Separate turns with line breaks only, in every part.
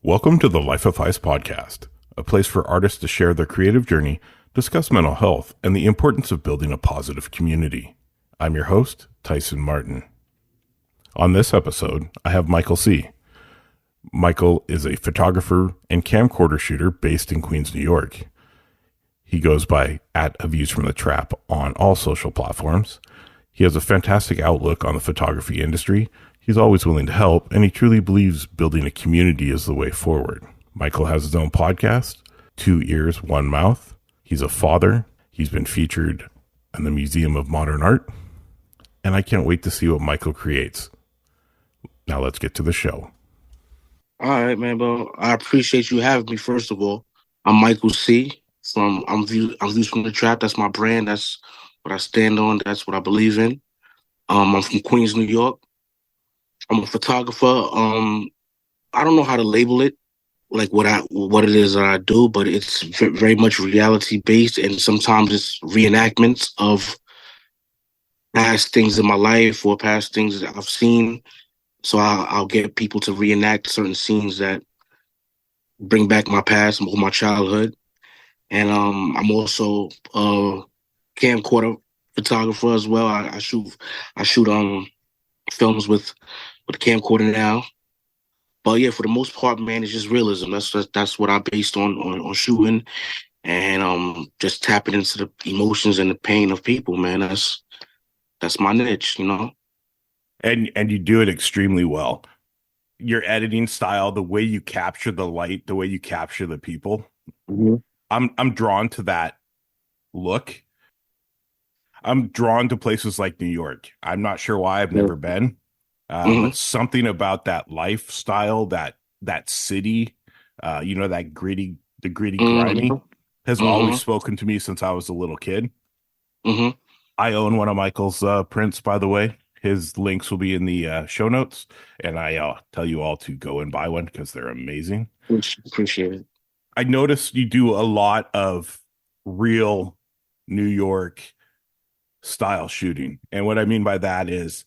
Welcome to the Life of Phys Podcast, a place for artists to share their creative journey, discuss mental health, and the importance of building a positive community. I'm your host, Tyson Martin. On this episode, I have Michael C. Michael is a photographer and camcorder shooter based in Queens, New York. He goes by @views from the trap on all social platforms. He has a fantastic outlook on the photography industry. He's always willing to help, and he truly believes building a community is the way forward. Michael has his own podcast, 2 Ears, 1 Mouth. He's a father. He's been featured in the Museum of Modern Art, and I can't wait to see what Michael creates. Now let's get to the show.
All right, man. Well, I appreciate you having me. First of all, I'm Michael C. I'm Views from the Trap. That's my brand. That's what I stand on. That's what I believe in. I'm from Queens, New York. I'm a photographer. I don't know how to label it, like what it is that I do, but it's very much reality based, and sometimes it's reenactments of past things in my life or past things that I've seen. So I'll get people to reenact certain scenes that bring back my past or my childhood. And I'm also a camcorder photographer as well. I shoot films with a camcorder now. But yeah, for the most part, man, it's just realism. That's what I based on shooting, and just tapping into the emotions and the pain of people, man. That's my niche, you know.
And you do it extremely well. Your editing style, the way you capture the light, the way you capture the people.
Mm-hmm.
I'm drawn to that look. I'm drawn to places like New York. I'm not sure why. I've never been. But something about that lifestyle, that city, that gritty, grimy, has always spoken to me since I was a little kid.
Mm-hmm.
I own one of Michael's prints, by the way. His links will be in the show notes, and I tell you all to go and buy one because they're amazing.
Appreciate it.
I noticed you do a lot of real New York style shooting, and what I mean by that is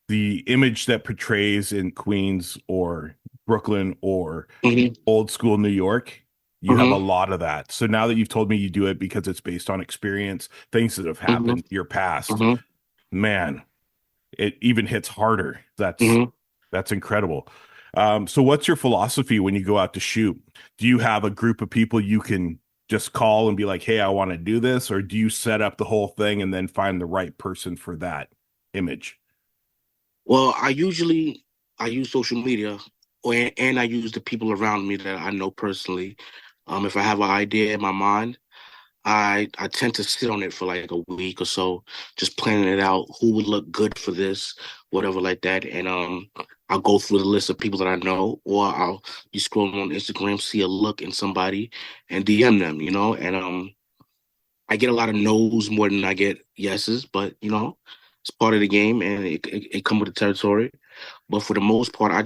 the image that portrays in Queens or Brooklyn or old school New York, you have a lot of that. So now that you've told me you do it because it's based on experience, things that have happened in your past, man, it even hits harder. That's incredible. So what's your philosophy when you go out to shoot? Do you have a group of people you can just call and be like, hey, I want to do this? Or do you set up the whole thing and then find the right person for that image?
Well, I use social media, and I use the people around me that I know personally. If I have an idea in my mind, I tend to sit on it for like a week or so, just planning it out. Who would look good for this, whatever like that, and I'll go through the list of people that I know, or I'll be scrolling on Instagram, see a look in somebody, and DM them, you know, and I get a lot of no's more than I get yeses, but you know, it's part of the game, and it comes with the territory. But for the most part, I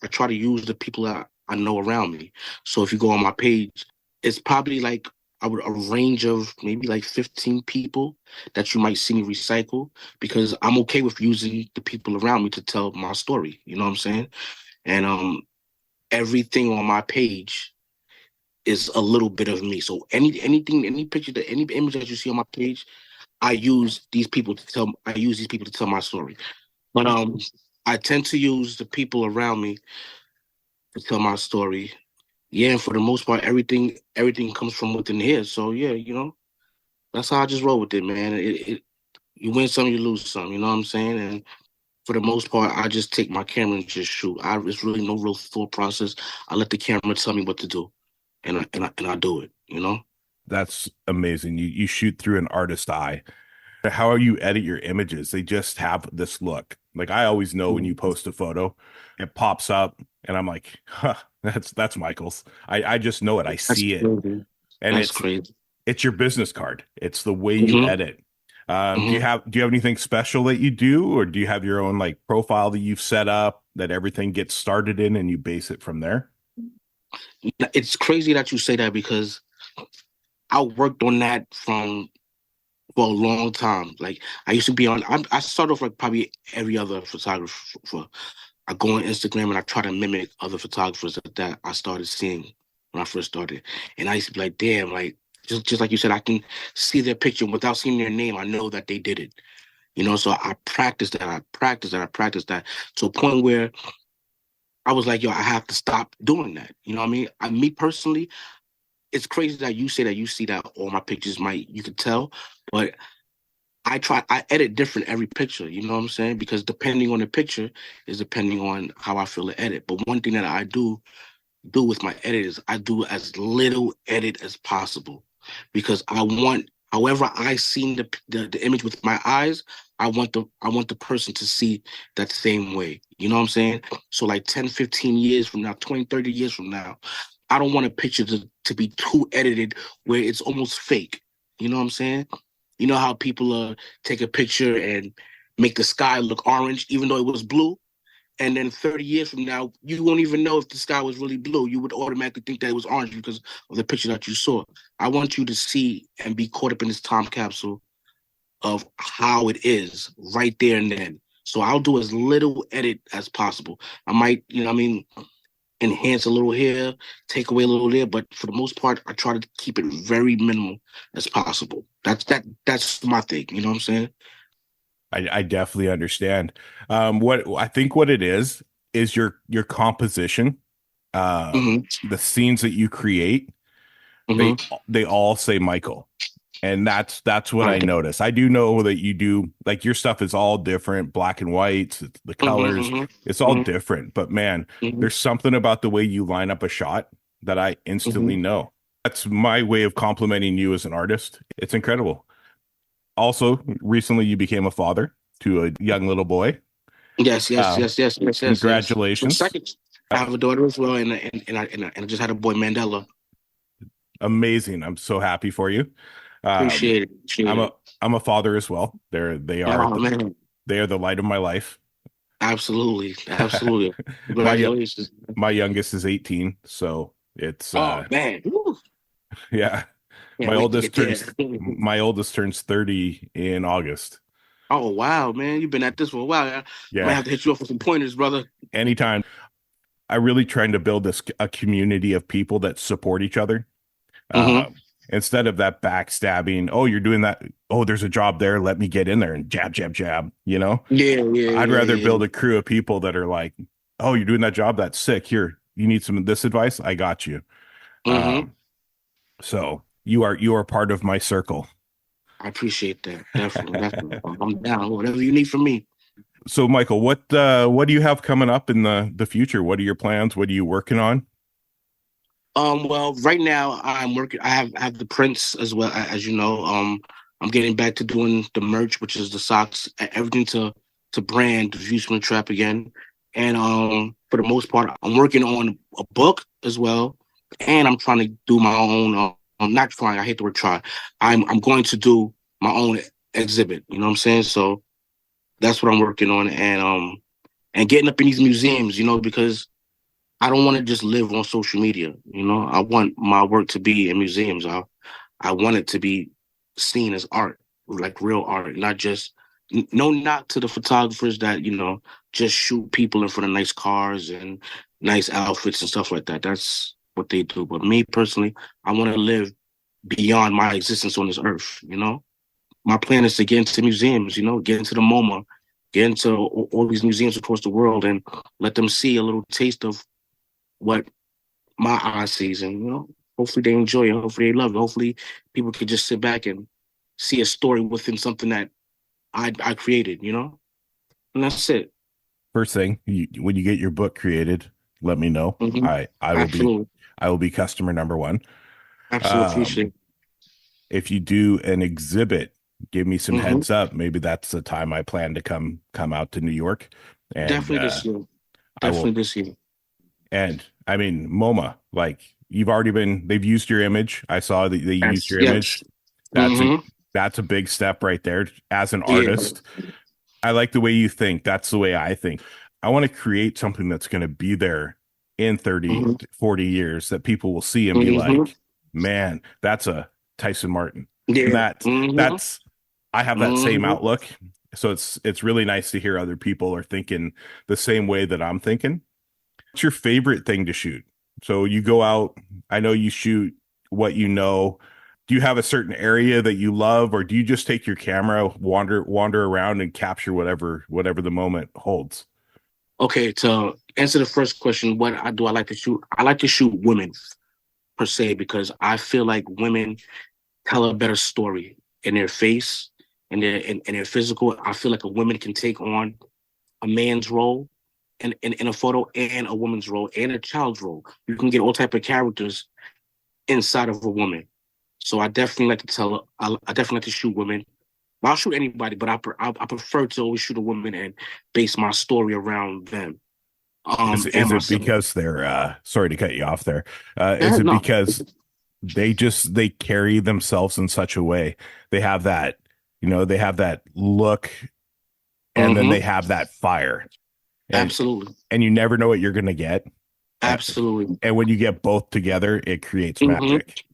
try to use the people that I know around me. So if you go on my page, it's probably like a range of maybe like 15 people that you might see me recycle, because I'm okay with using the people around me to tell my story. You know what I'm saying? And everything on my page is a little bit of me. So any picture, any image that you see on my page, I use these people to tell my story. But I tend to use the people around me to tell my story. Yeah, and for the most part, everything comes from within here. So yeah, you know, that's how I just roll with it, man. You win some, you lose some. You know what I'm saying? And for the most part, I just take my camera and just shoot. It's really no real thought process. I let the camera tell me what to do, and I do it. You know.
That's amazing. You shoot through an artist eye. How you edit your images, they just have this look. Like I always know when you post a photo, it pops up and I'm like, huh, that's Michael's. I just know it. I see it. And
that's crazy.
It's your business card. It's the way you edit. Do you have anything special that you do, or do you have your own like profile that you've set up that everything gets started in and you base it from there?
It's crazy that you say that, because I worked on that for a long time. Like I used to be on. I started off like probably every other photographer. I go on Instagram and I try to mimic other photographers that I started seeing when I first started. And I used to be like, damn, like just like you said, I can see their picture without seeing their name. I know that they did it. So I practiced that. I practiced that. I practiced that to a point where I was like, yo, I have to stop doing that. You know what I mean? Me personally, it's crazy that you say that you see that all my pictures you could tell, but I edit different every picture, you know what I'm saying? Because depending on the picture is depending on how I feel to edit. But one thing that I do with my edit is I do as little edit as possible because I want, however I seen the image with my eyes, I want the person to see that same way. You know what I'm saying? So like 10, 15 years from now, 20, 30 years from now, I don't want a picture to be too edited where it's almost fake. You know what I'm saying? You know how people take a picture and make the sky look orange even though it was blue? And then 30 years from now, you won't even know if the sky was really blue. You would automatically think that it was orange because of the picture that you saw. I want you to see and be caught up in this time capsule of how it is right there and then. So I'll do as little edit as possible. I might, enhance a little here, take away a little there, but for the most part, I try to keep it very minimal as possible. That's my thing. You know what I'm saying?
I definitely understand. What it is your composition,
Mm-hmm.
the scenes that you create, they
Mm-hmm.
they all say Michael. And that's what I
Okay.
notice. I do know that you do, like, your stuff is all different, black and white, the colors,
Mm-hmm.
it's all
Mm-hmm.
different. But man,
Mm-hmm.
there's something about the way you line up a shot that I instantly
Mm-hmm.
know. That's my way of complimenting you as an artist. It's incredible. Also, recently you became a father to a young little boy.
Yes, yes,
Uh,
yes, yes, yes, yes, yes. So
Congratulations.
second, I have a daughter as well, and I just had a boy, Mandela.
Amazing. I'm so happy for you. Um,
Appreciate it. Appreciate
I'm a
it.
I'm a father as well.
Oh man,
They are the light of my life.
absolutely, absolutely.
my
Congratulations.
my youngest is 18, so it's
Oh man, woo.
yeah.
Can't
My
wait to
oldest
get there.
turns my oldest turns 30 in August.
Oh wow, man, you've been at this for a while. I might
Yeah.
have to hit you up with some pointers, brother.
Anytime. I really trying to build a community of people that support each other.
Mm-hmm.
Uh, Instead of that backstabbing, oh, you're doing that. Oh, there's a job there. Let me get in there and jab, jab, jab.
Yeah, yeah,
I'd
yeah,
rather
yeah.
build a crew of people that are like, oh, you're doing that job. That's sick. Here, you need some of this advice. I got you.
Mm-hmm.
Um, so you are part of my circle.
I appreciate that. Definitely, definitely. I'm down. Whatever you need from me.
So, Michael, what do you have coming up in the future? What are your plans? What are you working on?
Well, right now I'm working. I have the prints as well as you know. I'm getting back to doing the merch, which is the socks, everything to brand Views from the Trap again. And for the most part, I'm working on a book as well, and I'm trying to do my own. I'm not trying. I hate the word try. I'm going to do my own exhibit. You know what I'm saying? So that's what I'm working on, and getting up in these museums. Because I don't want to just live on social media. I want my work to be in museums. I want it to be seen as art, like real art, not just no knock to the photographers that just shoot people in front of nice cars and nice outfits and stuff like that. That's what they do. But me personally, I want to live beyond my existence on this earth. My plan is to get into museums. Get into the MoMA, get into all these museums across the world, and let them see a little taste of what my eye sees, and hopefully they enjoy it, hopefully they love it, hopefully people could just sit back and see a story within something that I created, and that's it.
First thing, when you get your book created, let me know.
Mm-hmm.
I will be
Absolutely,
customer number one.
absolutely
Um,
appreciate it.
if you do an exhibit, give me some
Mm-hmm.
heads up. Maybe that's the time I plan to come out to New York, and
Definitely this year.
I
Definitely
will.
this year.
And I mean, MoMA, like, they've used your image. I saw that they used
Yes,
your image.
yes.
That's a
Mm-hmm.
that's a big step right there. As an
Yeah.
artist, I like the way you think. That's the way I think. I want to create something that's going to be there in 30,
Mm-hmm.
40 years that people will see and be
Mm-hmm.
like, man, that's a Tyson Martin. And
Yeah. Mm-hmm.
that's I have that same
Mm-hmm.
outlook. So it's really nice to hear other people are thinking the same way that I'm thinking. What's your favorite thing to shoot? So you go out, I know you shoot what you know. Do you have a certain area that you love, or do you just take your camera, wander around and capture whatever the moment holds?
Okay, to answer the first question, I like to shoot? I like to shoot women per se because I feel like women tell a better story in their face and in their physical. I feel like a woman can take on a man's role in a photo and a woman's role and a child's role. You can get all type of characters inside of a woman. So I definitely like to I definitely like to shoot women. I'll shoot anybody, but I prefer to always shoot a woman and base my story around them. And
Is it
myself.
because they're sorry to cut you off there. Is
Yeah,
it
no.
because they carry themselves in such a way? They have that, they have that look, and then they
Mm-hmm.
have that fire. And
Absolutely.
and you never know what you're gonna get.
Absolutely.
And when you get both together, it creates
Mm-hmm.
magic.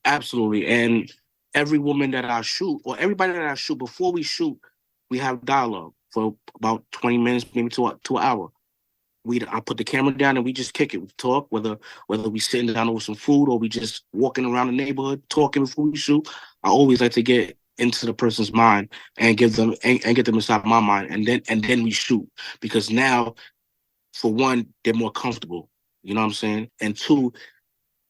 Absolutely. And every woman that I shoot, or everybody that I shoot, before we shoot, we have dialogue for about 20 minutes, maybe to an hour. I put the camera down and we just kick it. We talk, whether we sitting down over some food or we just walking around the neighborhood talking before we shoot. I always like to get into the person's mind and give them and get them inside my mind, and then we shoot, because now, for one, they're more comfortable. You know what I'm saying? And two,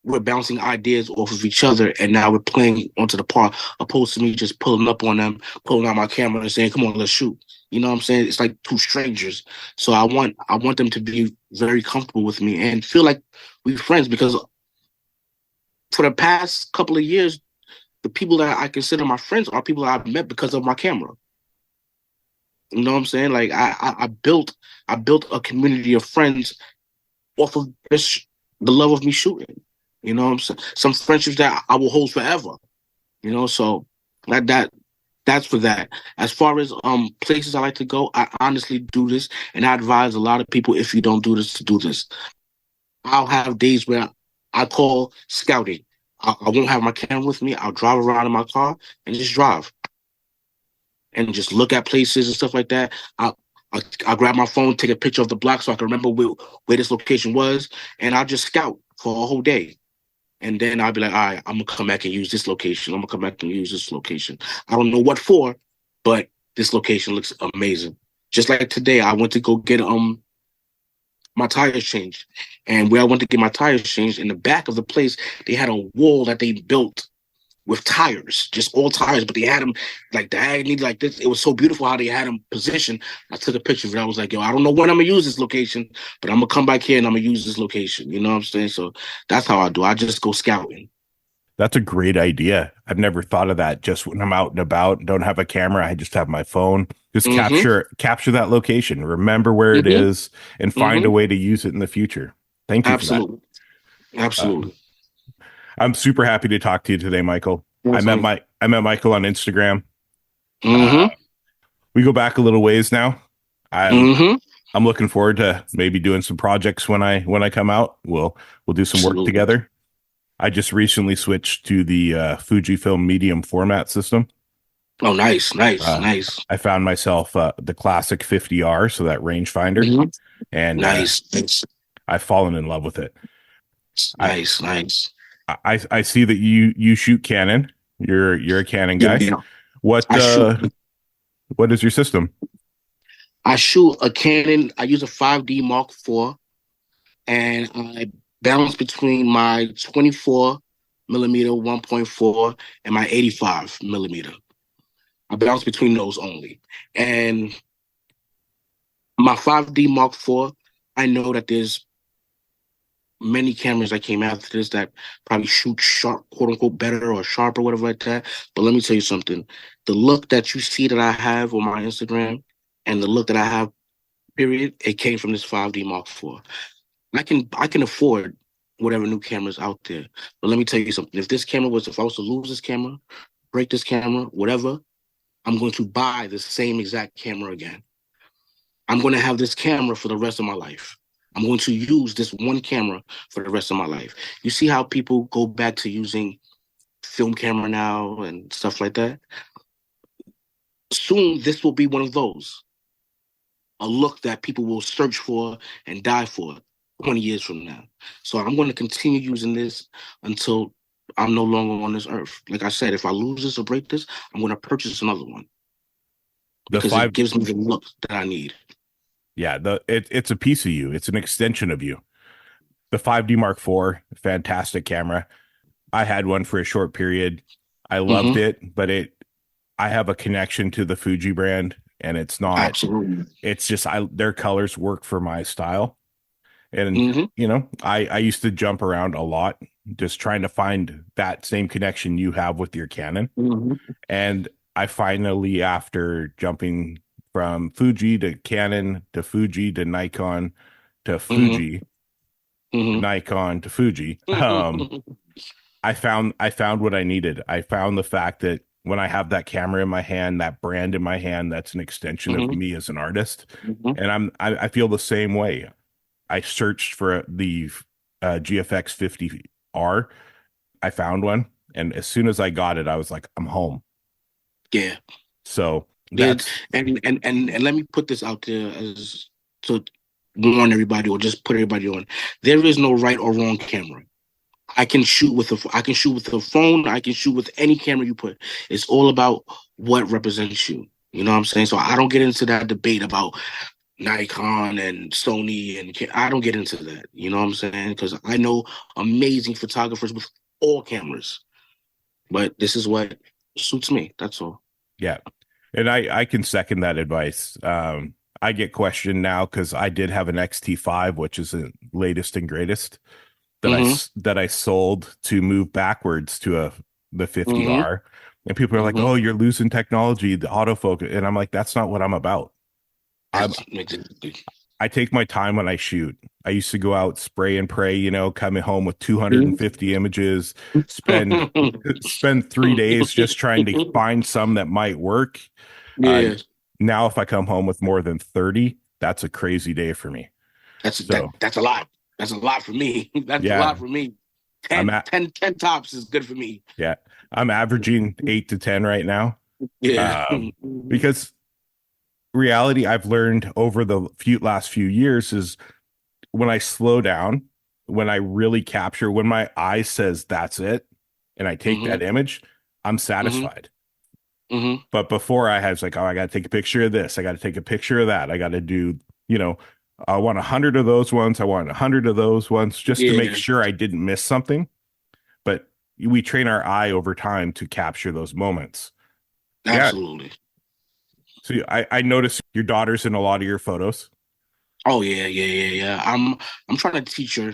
we're bouncing ideas off of each other, and now we're playing onto the part, opposed to me just pulling up on them, pulling out my camera and saying, "Come on, let's shoot." You know what I'm saying? It's like two strangers. So I want them to be very comfortable with me and feel like we're friends, because for the past couple of years, the people that I consider my friends are people that I've met because of my camera. You know what I'm saying? Like I built a community of friends off of just the love of me shooting. You know what I'm saying? Some friendships that I will hold forever. You know, so that that's for that. As far as places I like to go, I honestly do this, and I advise a lot of people, if you don't do this, to do this. I'll have days where I call scouting. I won't have my camera with me. I'll drive around in my car and just drive and just look at places and stuff like that. I'll grab my phone, take a picture of the block so I can remember where this location was, and I'll just scout for a whole day. And then I'll be like, all right, I'm gonna come back and use this location. I'm gonna come back and use this location. I don't know what for, but this location looks amazing. Just like today, I went to go get my tires changed. And where I went to get my tires changed, in the back of the place, they had a wall that they built with tires, just all tires, but they had them like diagonally like this. It was so beautiful how they had them positioned. I took a picture of it. I was like, yo, I don't know when I'm gonna use this location, but I'm gonna come back here and I'm gonna use this location. You know what I'm saying? So that's how I do. I just go scouting.
That's a great idea. I've never thought of that. Just when I'm out and about, don't have a camera, I just have my phone. Just
Mm-hmm.
capture that location, remember where it
Mm-hmm.
is, and find a
Mm-hmm.
way to use it in the future. Thank you for that.
Absolutely.
Uh,
Absolutely.
I'm super happy to talk to you today, Michael.
Yes, honey.
I met Michael on Instagram. Uh,
Mm-hmm.
we go back a little ways now. I'm
Mm-hmm.
I'm looking forward to maybe doing some projects when I come out. We'll do some work
Absolutely.
together. I just recently switched to the Fujifilm medium format system.
Oh, nice, nice,
Uh,
nice.
I found myself the classic 50R, so that rangefinder,
Mm-hmm.
and
Nice, nice,
I've fallen in love with it. I,
nice, nice.
I see that you shoot Canon. You're a Canon
Yeah,
guy.
yeah.
What
I shoot.
what is your system?
I shoot a Canon. I use a 5D Mark IV, and I balance between my 24 millimeter 1.4 and my 85 millimeter. I balance between those only. And my 5D Mark IV, I know that there's many cameras that came after this that probably shoot sharp, quote unquote, better or sharp or whatever like that. But let me tell you something. The look that you see that I have on my Instagram and the look that I have, period, it came from this 5D Mark IV. I can afford whatever new cameras out there. But let me tell you something. If I was to lose this camera, break this camera, whatever, I'm going to buy the same exact camera again. I'm going to have this camera for the rest of my life. I'm going to use this one camera for the rest of my life. You see how people go back to using film camera now and stuff like that? soon this will be one of those, a look that people will search for and die for 20 years from now. So I'm going to continue using this until I'm no longer on this earth. Like I said, if I lose this or break this, I'm going to purchase another one
The
because it
five,
gives me the look that I need.
yeah, it's a piece of you. It's an extension of you. The 5D Mark IV, fantastic camera. I had one for a short period. I loved
Mm-hmm.
it, but I have a connection to the Fuji brand, and it's not.
Absolutely.
It's just their colors work for my style, and
Mm-hmm.
I used to jump around a lot, just trying to find that same connection you have with your Canon,
Mm-hmm.
and I finally, after jumping from Fuji to Canon to Fuji to Nikon to
Mm-hmm.
Fuji,
Mm-hmm.
Nikon to Fuji, I found what I needed. I found the fact that when I have that camera in my hand, that brand in my hand, that's an extension of
Mm-hmm.
me as an artist.
Mm-hmm.
And I feel the same way. I searched for the GFX 50R. I found one, and as soon as I got it, I was like, I'm home.
Yeah.
So
Yeah.
that's
And let me put this out there as to warn everybody or just put everybody on. There is no right or wrong camera. I can shoot with a phone. I can shoot with any camera you put. It's all about what represents you. You know what I'm saying? So I don't get into that debate about Nikon and Sony I don't get into that. You know what I'm saying? Because I know amazing photographers with all cameras, but this is what suits me. That's all.
yeah. And I can second that advice. I get questioned now because I did have an XT5, which is the latest and greatest
Mm-hmm.
that I sold to move backwards to the
Mm-hmm.
50R. And people are like,
Mm-hmm.
"Oh, you're losing technology, the autofocus." And I'm like, "That's not what I'm about. I'm
That's exactly.
I take my time when I shoot. I used to go out, spray and pray, coming home with 250 images, spend spend 3 days just trying to find some that might work. Uh,
Yeah,
Now, if I come home with more than 30, that's a crazy day for me. So
that's a lot. That's a lot for me. That's a
yeah,
lot for me.
I'm
10,
at
10, 10 tops is good for me.
yeah, I'm averaging 8 to 10 right now.
Yeah.
Um, because reality I've learned over the last few years is when I slow down, when I really capture, when my eye says that's it, and I take
Mm-hmm.
that image, I'm
Mm-hmm.
satisfied.
Mm-hmm.
But before I was like, oh, I got to take a picture of this. I got to take a picture of that. I got to do, I want 100 of those ones. I want 100 of those ones just to make
Yeah,
sure I didn't miss something. But we train our eye over time to capture those moments. Yeah.
absolutely.
So I noticed your daughter's in a lot of your photos.
Oh yeah, yeah, yeah, yeah. I'm trying to teach her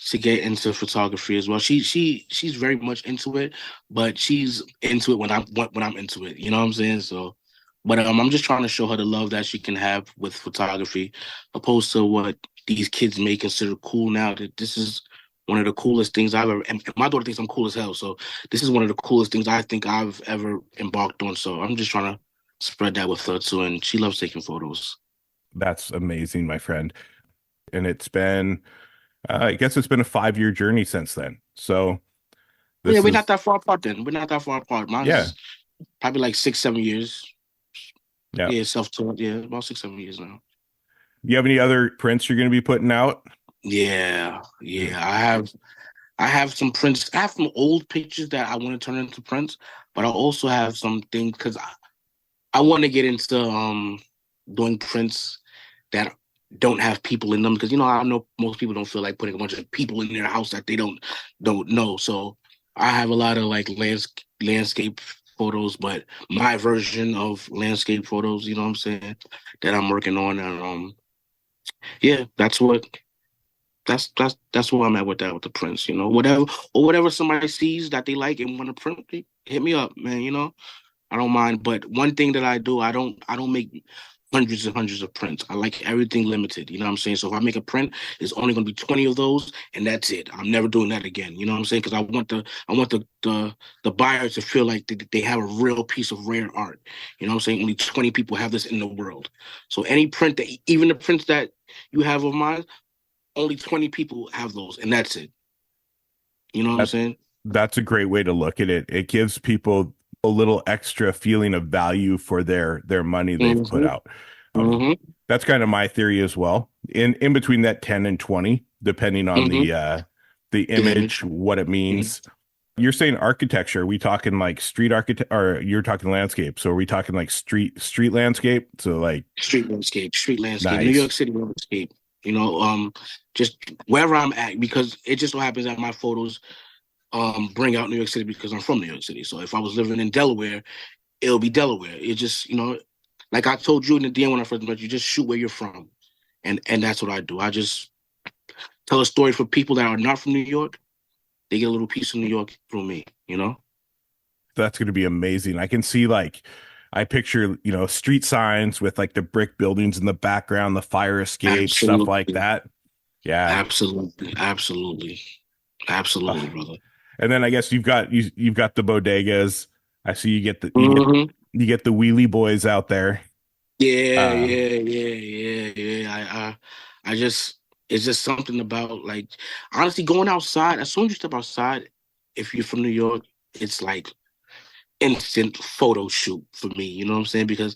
to get into photography as well. She's very much into it, but she's into it when I'm into it. You know what I'm saying? So, but I'm just trying to show her the love that she can have with photography, opposed to what these kids may consider cool now. That this is one of the coolest things I've ever. And my daughter thinks I'm cool as hell. So this is one of the coolest things I think I've ever embarked on. So I'm just trying to spread that with her too, and she loves taking photos.
That's amazing, my friend. And it's been, I guess it's been a 5-year journey since then. So
Yeah,
this
we're not
is,
that far apart then. We're not that far apart.
yeah,
Mine's probably like 6, 7 years.
yeah.
Yeah, self-taught. Yeah, about 6, 7 years now.
You have any other prints you're going to be putting out?
Yeah, yeah. I have some prints. I have some old pictures that I want to turn into prints, but I also have some things because I want to get into doing prints that don't have people in them because I know most people don't feel like putting a bunch of people in their house that they don't know. So I have a lot of like landscape photos, but my version of landscape photos, you know what I'm saying, that I'm working on, and yeah, that's where I'm at with that with the prints. Whatever somebody sees that they like and want to print, hit me up, man. I don't mind. But one thing that I do, I don't make hundreds and hundreds of prints. I like everything limited. You know what I'm saying? So if I make a print, it's only gonna be 20 of those, and that's it. I'm never doing that again. You know what I'm saying? Because I want the buyer to feel like they have a real piece of rare art. You know what I'm saying? Only 20 people have this in the world. So any print that even the prints that you have of mine, only 20 people have those, and that's it. You know what I'm
That
saying?
that's a great way to look at it. It gives people a little extra feeling of value for their money they've put
Mm-hmm.
out. Um,
Mm-hmm.
that's kind of my theory as well. In between that 10 and 20, depending on
Mm-hmm.
the
The
image,
image.
what it
Mhm.
means. You're saying architecture. Are we talking like street architect, or you're talking landscape? So are we talking like street landscape? So like
Street landscape, New York
nice.
City landscape. You know, just wherever I'm at, because it just so happens that my photos bring out New York City because I'm from New York City. So if I was living in Delaware, it'll be Delaware. It just, like I told you in the DM when I first met you, just shoot where you're from, and that's what I do. I just tell a story for people that are not from New York. They get a little piece of New York through me. You know.
That's going to be amazing. I can see like I picture, street signs with like the brick buildings in the background, the fire escape, stuff like
Absolutely,
that. Yeah.
absolutely, absolutely, absolutely,
Uh,
brother.
and then I guess you've got the bodegas. I see you get the
Hmm.
you get the wheelie boys out there.
Yeah,
Uh,
yeah, yeah, yeah, yeah. I just, it's just something about like, honestly, going outside. As soon as you step outside, if you're from New York, it's like instant photo shoot for me. You know what I'm saying? Because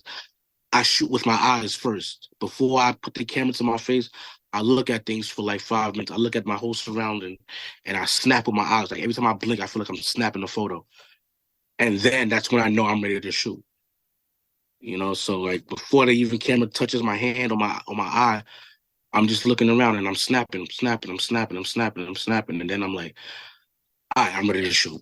I shoot with my eyes first before I put the camera to my face. I look at things for like 5 minutes. I look at my whole surrounding, and I snap with my eyes. Like every time I blink, I feel like I'm snapping a photo, and then that's when I know I'm ready to shoot. So like before the even camera touches my hand or my eye, I'm just looking around and I'm snapping, I'm snapping, I'm snapping, I'm snapping, I'm snapping, and then I'm like, all right, I'm ready to shoot.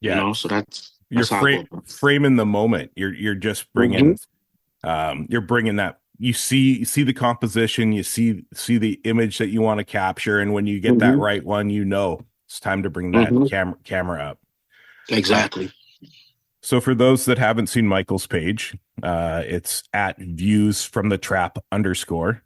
yeah,
So that's
you're
how I go.
framing the moment. You're just
Mm-hmm.
you're bringing that. You see the composition, you see the image that you want to capture, and when you get that
Mm-hmm.
right one, it's time to bring that
Mm-hmm.
camera up. Uh,
Exactly.
so for those that haven't seen Michael's page, it's at views from the trap underscore.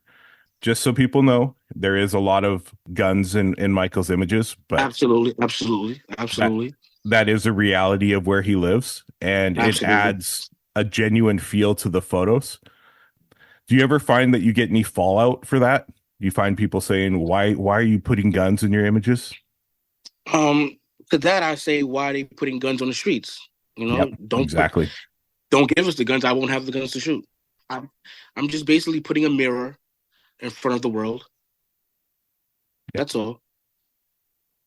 Just so people know, there is a lot of guns in Michael's images, but
Absolutely. Absolutely.
that
Absolutely.
that is a reality of where he lives, and it
Absolutely.
adds a genuine feel to the photos. Do you ever find that you get any fallout for that? Do you find people saying, why are you putting guns in your images?
To that I say, why are they putting guns on the streets?
Yep, exactly.
Don't give us the guns. I won't have the guns to shoot. I'm, I'm just basically putting a mirror in front of the world.
Yep.
That's all.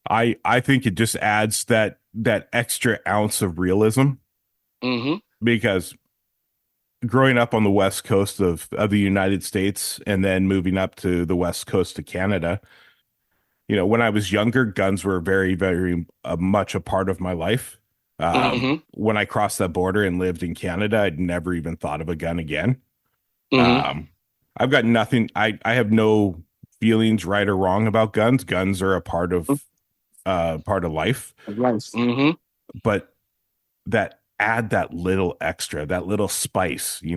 I think it just adds that extra ounce of realism,
Mm-hmm.
because growing up on the west coast of the United States and then moving up to the west coast of Canada, when I was younger, guns were very, very much a part of my life.
Mm-hmm.
When I crossed that border and lived in Canada, I'd never even thought of a gun again.
Mm-hmm.
Um, I've got nothing. I have no feelings, right or wrong, about guns. Guns are a part of life,
Right. Mm-hmm.
but add that little extra, that little spice. A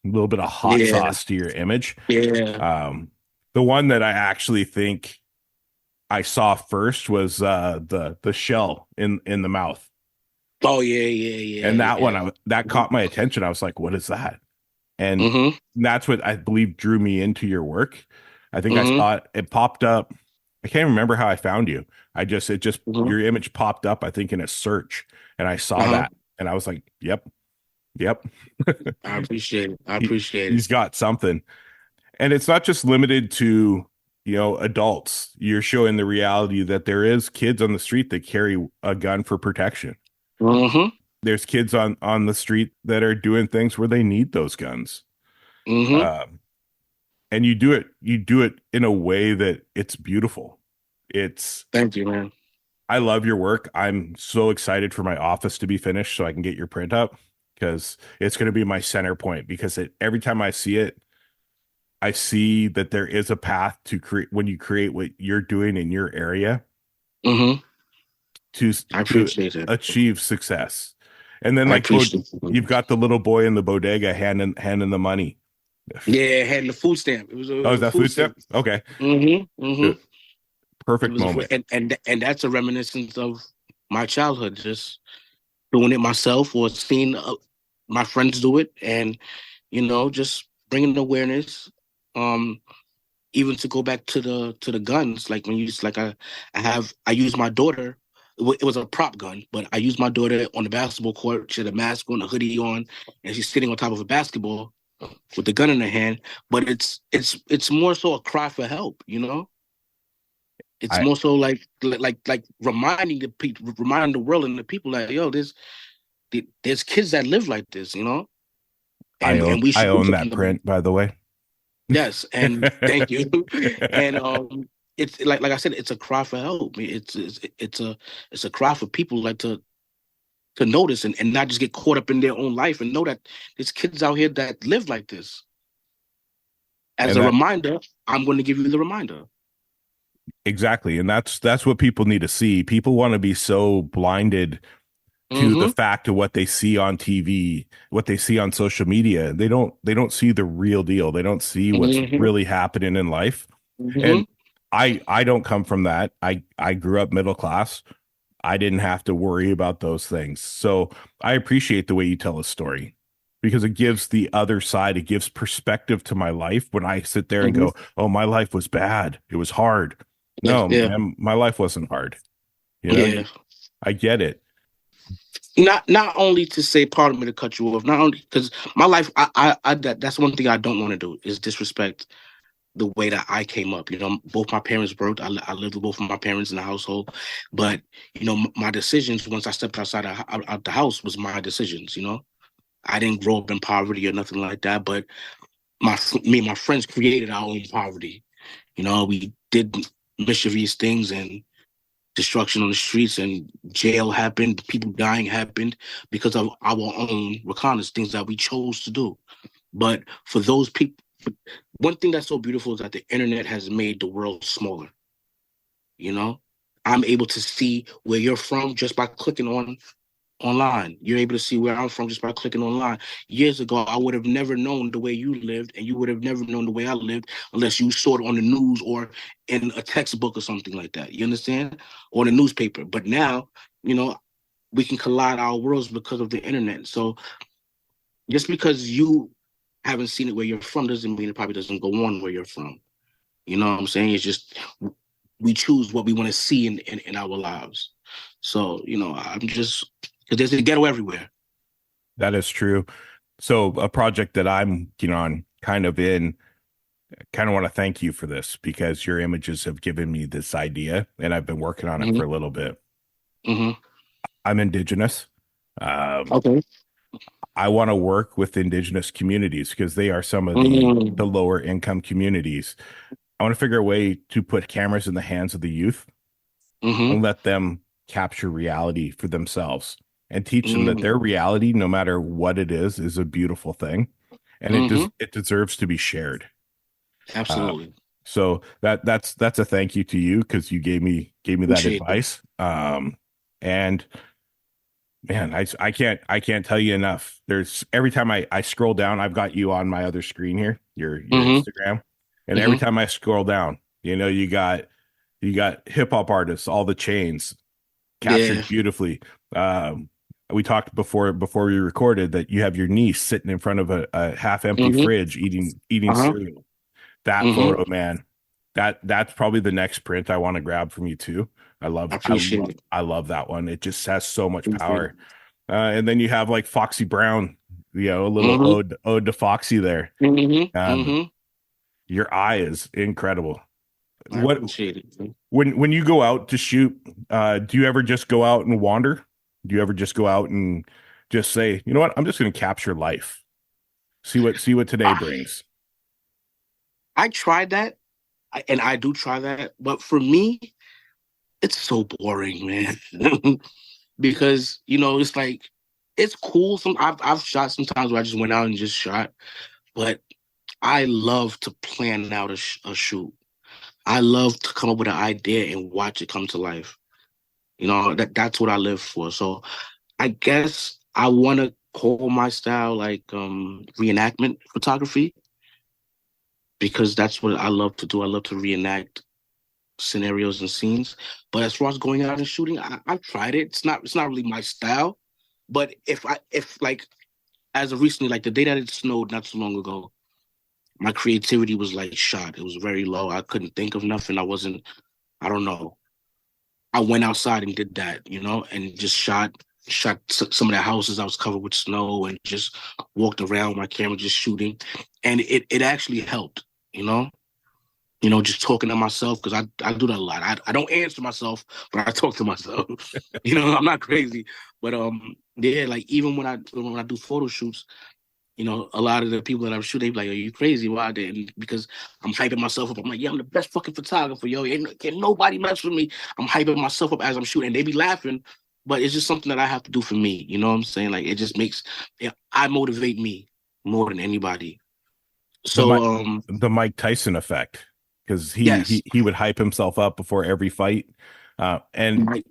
little bit of hot
Yeah.
sauce to your image.
Yeah.
The one that I actually think I saw first was the shell in the mouth,
Oh yeah, yeah,
and
yeah,
that
yeah.
one that caught my attention. I was like, "What is that?" And
Mm-hmm.
that's what I believe drew me into your work. I think I
Mm-hmm.
saw it popped up. I can't remember how I found you. It just
Mm-hmm.
your image popped up, I think, in a search, and I saw
Uh-huh.
that, and I was like, "Yep, yep."
I appreciate it. I
he,
appreciate it.
he's got something. And it's not just limited to, adults. You're showing the reality that there is kids on the street that carry a gun for protection.
Mm-hmm.
There's kids on the street that are doing things where they need those guns.
Mm-hmm.
Um, and you do it in a way that it's beautiful. It's
Thank you, man.
I love your work. I'm so excited for my office to be finished so I can get your print up, because it's going to be my center point, because every time I see it, I see that there is a path to create when you create what you're doing in your area
Mm-hmm.
to
I
to
appreciate it.
achieve success. And then
I
like
appreciate
you've
it.
got the little boy in the bodega handing the money.
Yeah, had the food stamp. It
Oh,
was
is
a
that
food
food stamp?
stamp.
Okay.
Mm-hmm. Mm-hmm.
Good.
It
Perfect
was a food,
moment.
and that's a reminiscence of my childhood, just doing it myself or seeing my friends do it, and just bringing awareness. Um, Even to go back to the guns, like when you just like I use my daughter. It was a prop gun, but I used my daughter on the basketball court. She had a mask on, a hoodie on, and she's sitting on top of a basketball with the gun in her hand. But it's more so a cry for help, you know. It's
I
more so like reminding the people, reminding the world and the people that, yo, there's kids that live like this, you know, and we
I
should do
own
something
that
about it.
print, by the way.
Yes, and thank you. And it's like I said, it's a cry for help. It's a cry for people like to notice and not just get caught up in their own life and know that there's kids out here that live like this. As
And
a
that
reminder, I'm going to give you the reminder.
exactly. And that's what people need to see. People want to be so blinded to the
Mm-hmm.
fact of what they see on TV, what they see on social media. They don't see the real deal. They don't see what's
Mm-hmm.
really happening in life.
Mm-hmm.
And I don't come from that. I grew up middle class. I didn't have to worry about those things. So I appreciate the way you tell a story because it gives the other side, it gives perspective to my life when I sit there and
Mm-hmm.
go, "Oh, my life was bad. It was hard."
Yeah,
No,
yeah,
man, my life wasn't hard. You know,
yeah.
I get it.
Not only to say, pardon me to cut you off, not only because my life, that's one thing I don't want to do is disrespect the way that I came up. You know, both my parents worked. I lived with both of my parents in the household, but you know, my decisions once I stepped out the house was my decisions. You know, I didn't grow up in poverty or nothing like that, but me and my friends created our own poverty. You know, we did mischievous things and destruction on the streets and jail happened, people dying happened because of our own reconnaissance, things that we chose to do. But for those people, one thing that's so beautiful is that the internet has made the world smaller. You know, I'm able to see where you're from just by clicking on online. You're able to see where I'm from just by clicking online. Years ago, I would have never known the way you lived, and you would have never known the way I lived unless you saw it on the news or in a textbook or something like that. You understand? Or in a newspaper. But now, you know, we can collide our worlds because of the internet. So just because you haven't seen it where you're from doesn't mean it probably doesn't go on where you're from. You know what I'm saying? It's just we choose what we want to see in our lives. So, you know, I'm just because there's a ghetto everywhere.
That is true. So a project that I'm, on kind of want to thank you for this because your images have given me this idea and I've been working on it
Mm-hmm.
for a little bit.
Mm-hmm.
I'm Indigenous. Um,
Okay.
I want to work with Indigenous communities because they are some of
Mm-hmm.
the lower income communities. I want to figure a way to put cameras in the hands of the youth
Mm-hmm.
and let them capture reality for themselves and teach them that
Mm-hmm.
their reality, no matter what it is a beautiful thing, and
Mm-hmm.
it deserves to be shared. Uh,
Absolutely.
so that's a thank you to you because you gave me that
Appreciate that.
advice. And man, I can't tell you enough. There's every time I scroll down, I've got you on my other screen here, your
Mm-hmm.
Instagram, and every
Mm-hmm.
time I scroll down, you got hip hop artists, all the chains
Yeah.
captured beautifully. We talked before we recorded that you have your niece sitting in front of a half empty
Mm-hmm.
fridge eating
Uh-huh.
cereal. That
Mm-hmm.
photo, man, that's probably the next print I want to grab from you too.
I appreciate it.
I love that one. It just has so much
Appreciate it.
power. And then you have like Foxy Brown, a little
Mm-hmm.
ode to Foxy there.
Mm-hmm.
Um,
Mm-hmm.
your eye is incredible.
I
What
appreciate it.
when you go out to shoot, do you ever just go out and wander? Do you ever just go out and just say, you know what, I'm just going to capture life, see what today
I,
brings?
I tried that, and I do try that, but for me, it's so boring, man. Because you know, it's like it's cool. I've shot sometimes where I just went out and just shot, but I love to plan out a shoot. I love to come up with an idea and watch it come to life. You know, that's what I live for. So I guess I want to call my style like reenactment photography because that's what I love to do. I love to reenact scenarios and scenes. But as far as going out and shooting, I've tried it. It's not really my style. But if like as of recently, like the day that it snowed not so long ago, my creativity was like shot. It was very low. I couldn't think of nothing. I don't know. I went outside and did that, and just shot some of the houses I was covered with snow, and just walked around with my camera just shooting, and it actually helped, you know. Just talking to myself, because I do that a lot. I don't answer myself, but I talk to myself. I'm not crazy, but yeah, like even when I do photo shoots, a lot of the people that I'm shooting, they be like, "Are you crazy? Why?" And because I'm hyping myself up. I'm like, "Yeah, I'm the best fucking photographer, yo. Can't nobody mess with me." I'm hyping myself up as I'm shooting. And they be laughing, but it's just something that I have to do for me. You know what I'm saying? Like, it just makes, yeah, I motivate me more than anybody.
The
So,
Mike, the Mike Tyson effect, because he,
yes,
he he would hype himself up before every fight, and
Mike,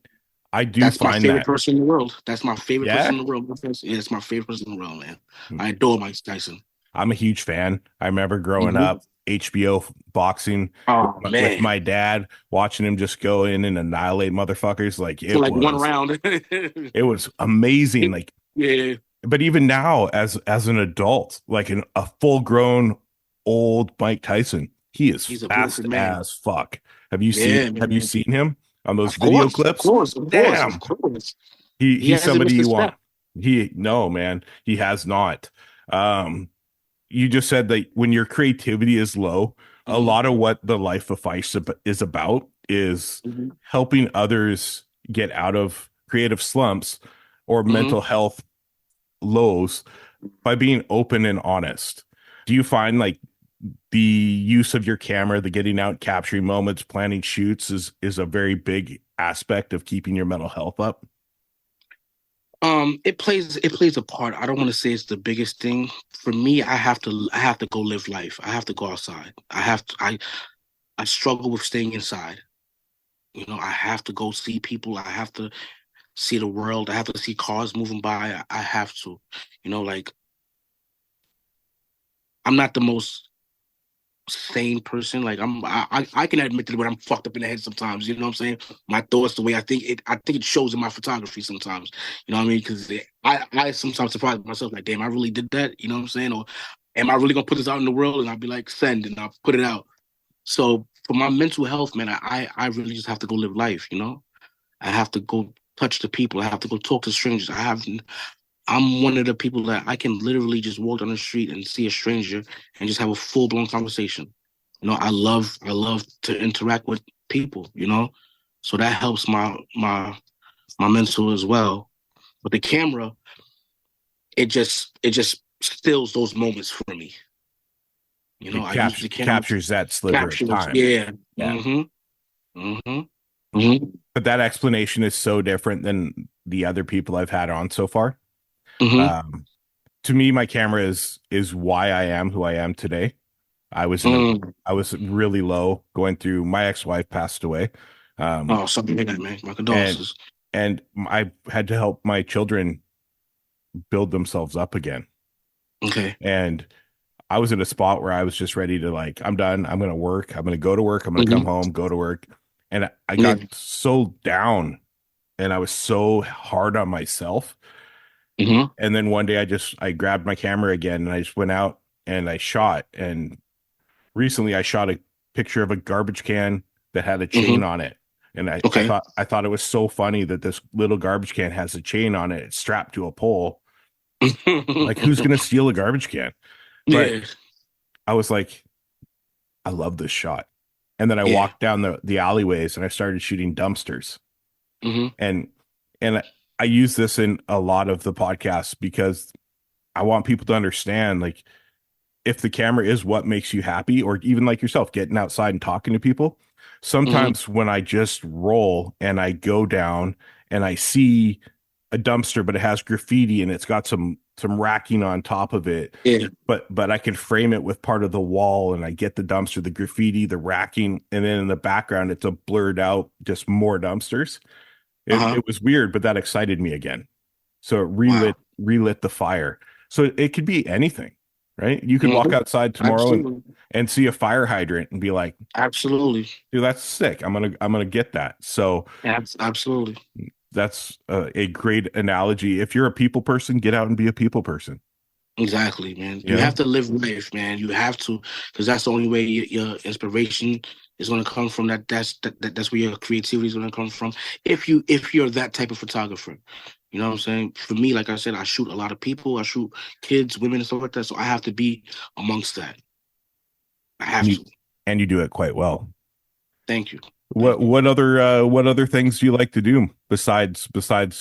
I do
that's my
find
favorite
that.
person in the world. That's my favorite person
Yeah,
in the world. Yeah, it's my favorite person in the world, man. I adore Mike Tyson.
I'm a huge fan. I remember growing
Mhm.
up HBO boxing
Oh
with
man,
my dad, watching him just go in and annihilate motherfuckers. Like
for like one round.
it was amazing. Like,
Yeah,
but even now, as an adult, like a full grown old Mike Tyson, he is
he's a
fast
beautiful man.
as fuck. Have you seen
Yeah,
Have you
man.
seen him on those
Of
video
course, of
clips?
course, of course, of
Damn,
course. He
he's
hasn't
somebody
missed a
you want.
step.
He no man, he has not. Um, you just said that when your creativity is low, a
Hmm.
lot of what the Life of Phys is about is
Hmm.
helping others get out of creative slumps or
Hmm.
mental health lows by being open and honest. Do you find like the use of your camera, the getting out, capturing moments, planning shoots is a very big aspect of keeping your mental health up?
It plays a part. I don't want to say it's the biggest thing for me. I have to go live life. I have to go outside. I struggle with staying inside. I have to go see people. I have to see the world. I have to see cars moving by. I have to. Like, I'm not the most sane person. Like, I can admit that when I'm fucked up in the head sometimes. You know what I'm saying? My thoughts, the way I think it shows in my photography sometimes. You know what I mean? Because I sometimes surprise myself, like, damn, I really did that. You know what I'm saying? Or am I really gonna put this out in the world? And I'll be like, send, and I'll put it out. So for my mental health, man, I really just have to go live life. I have to go touch the people. I have to go talk to strangers. I'm one of the people that I can literally just walk down the street and see a stranger and just have a full blown conversation. I love to interact with people. So that helps my mental as well. But the camera, it just stills those moments for me.
It
I use the camera to
captures that sliver of
capture those.
time.
Yeah.
Yeah.
Mm-hmm. Mm-hmm. Mm-hmm.
But that explanation is so different than the other people I've had on so far.
Mm-hmm.
Um, to me, my camera is why I am who I am today. I was in a
Mm.
I was really low going through. My ex-wife passed away, um,
Oh, something like that, man. My
and
condolences.
I had to help my children build themselves up again.
Okay.
And I was in a spot where I was just ready to, like, I'm done. I'm going to work. I'm going to go to work. I'm going to come
Mm-hmm.
home, go to work. And I
Yeah.
got so down and I was so hard on myself.
Mm-hmm.
And then one day I grabbed my camera again and I just went out and I shot. And recently I shot a picture of a garbage can that had a chain
Mm-hmm.
on it. And
Okay.
I thought it was so funny that this little garbage can has a chain on it. It's strapped to a pole. Like, who's going to steal a garbage can? But
Yeah.
I was like, I love this shot. And then I
Yeah.
walked down the alleyways and I started shooting dumpsters.
Mm-hmm.
And and I use this in a lot of the podcasts because I want people to understand, like, if the camera is what makes you happy, or even like yourself, getting outside and talking to people,
Mm-hmm.
sometimes when I just roll and I go down and I see a dumpster, but it has graffiti and it's got some racking on top of it,
Yeah.
but I can frame it with part of the wall and I get the dumpster, the graffiti, the racking, and then in the background it's a blurred out, just more dumpsters.
Uh-huh.
It was weird, but that excited me again. So it
Wow.
relit the fire. So it could be anything, right? You could walk
Mm-hmm.
outside tomorrow
Absolutely.
and see a fire hydrant and be like,
Absolutely.
dude, that's sick. I'm gonna get that. So
Absolutely.
that's a great analogy. If you're a people person, get out and be a people person.
Exactly, man.
You
You have
know,
to live life, man. You have to, because that's the only way your inspiration is going to come from. That's where your creativity is going to come from. If you're that type of photographer, you know what I'm saying. For me, like I said, I shoot a lot of people. I shoot kids, women, and stuff like that. So I have to be amongst that. I
And
have
you
to.
and you do it quite well.
Thank you.
What
Thank you.
what other things do you like to do besides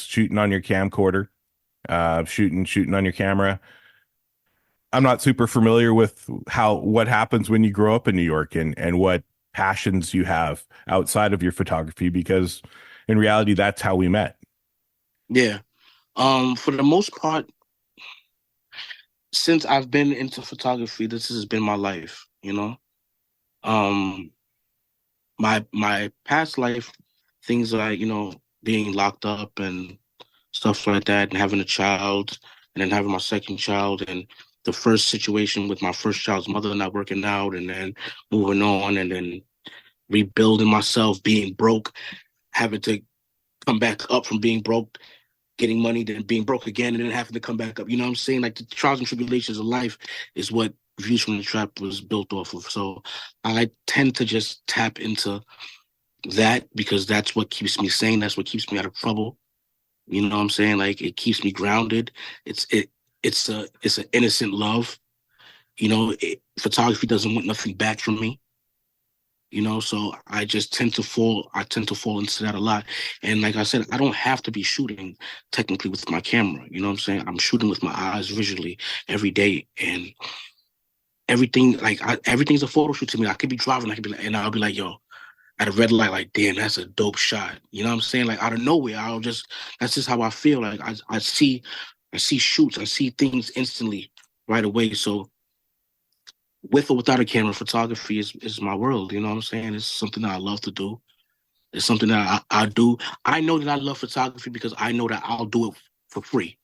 shooting on your camcorder, shooting on your camera? I'm not super familiar with what happens when you grow up in New York and what passions you have outside of your photography, because in reality that's how we met.
Yeah. For the most part, since I've been into photography, this has been my life. You know. Um, my past life, things like being locked up and stuff like that, and having a child, and then having my second child, and the first situation with my first child's mother not working out, and then moving on, and then rebuilding myself, being broke, having to come back up from being broke, getting money, then being broke again, and then having to come back up. You know what I'm saying? Like the trials and tribulations of life is what Views from the Trap was built off of. So I tend to just tap into that because that's what keeps me sane. That's what keeps me out of trouble. You know what I'm saying? Like it keeps me grounded. It's it it's an innocent love. Photography doesn't want nothing back from me. So I tend to fall into that a lot. And like I said, I don't have to be shooting technically with my camera. You know what I'm saying? I'm shooting with my eyes visually every day, and everything's a photo shoot to me. I could be driving, and I'll be like, yo, at a red light, like, damn, that's a dope shot. You know what I'm saying? Like out of nowhere, that's just how I feel. Like I see shoots, I see things instantly right away. So with or without a camera, photography is my world. You know what I'm saying? It's something that I love to do. It's something that I do. I know that I love photography because I know that I'll do it for free.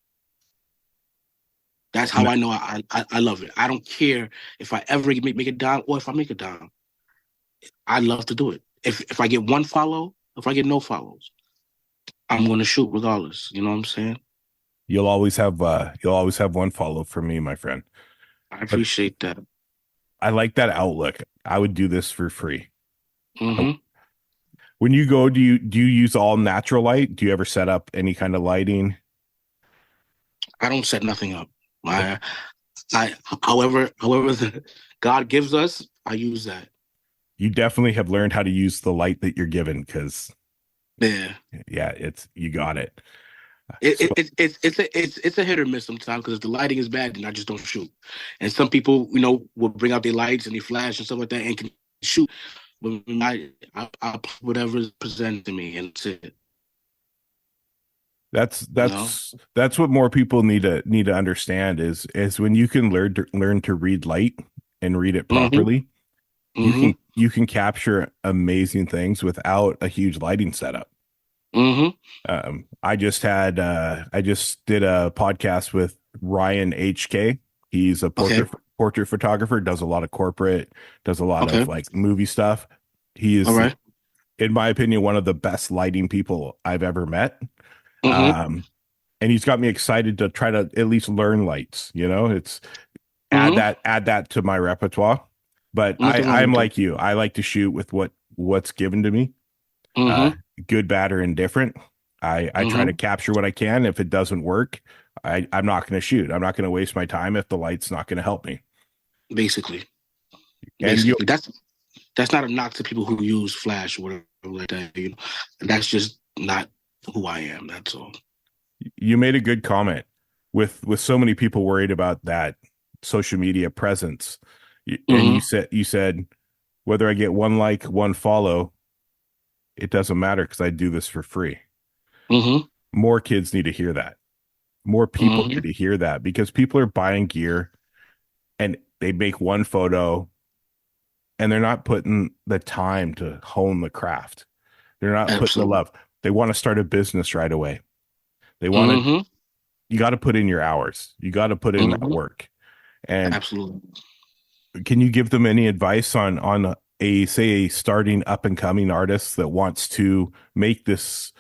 That's how
And
I know I love it. I don't care if I ever make it down or if I make it down. I love to do it. If I get one follow, if I get no follows, I'm gonna shoot regardless. You know what I'm saying?
you'll always have one follow from me, my friend.
I
But
appreciate that.
I like that outlook. I would do this for free.
Hmm.
When you go, do you use all natural light? Do you ever set up any kind of lighting?
I don't set nothing up. I, however God gives us, I use that.
You definitely have learned how to use the light that you're given, because
Yeah.
yeah, you got it.
It,
So
it, it, it's a hit or miss sometimes because if the lighting is bad, then I just don't shoot. And some people, will bring out their lights and they flash and stuff like that and can shoot. But I put whatever is presented to me and that's it.
that's
You know.
that's that's what more people need to understand is when you can learn to read light and read it
Hmm.
properly, you
Hmm.
can capture amazing things without a huge lighting setup.
Hmm.
I just did a podcast with Ryan HK. He's a
Okay.
portrait photographer, does a lot of corporate, does a lot of
Okay.
like movie stuff. He
All
is,
right.
in my opinion, one of the best lighting people I've ever met.
Mm-hmm.
Um, and he's got me excited to try to at least learn lights. It's
Mm-hmm.
add that to my repertoire. But
Nothing wrong
I'm
with that.
like you. I like to shoot with what's given to me, uh,
Mm-hmm.
good, bad, or indifferent. I try to
Mm-hmm.
capture what I can. If it doesn't work, I'm not going to shoot. I'm not going to waste my time if the light's not going to help me.
Basically.
And you
That's not a knock to people who use Flash or whatever like that. That's just not who I am. That's all.
you made a good comment with so many people worried about that social media presence. And
Mm-hmm.
you said whether I get one like, one follow, it doesn't matter because I do this for free.
Mm-hmm.
More kids need to hear that. More people
Mm-hmm.
need to hear that because people are buying gear and they make one photo and they're not putting the time to hone the craft. They're not putting the
Absolutely.
love. They want to start a business right away. They want to,
Mm-hmm.
you got to put in your hours. You got to put in that
Mm-hmm.
work. And
Absolutely.
can you give them any advice on a say a starting up and coming artist that wants to make this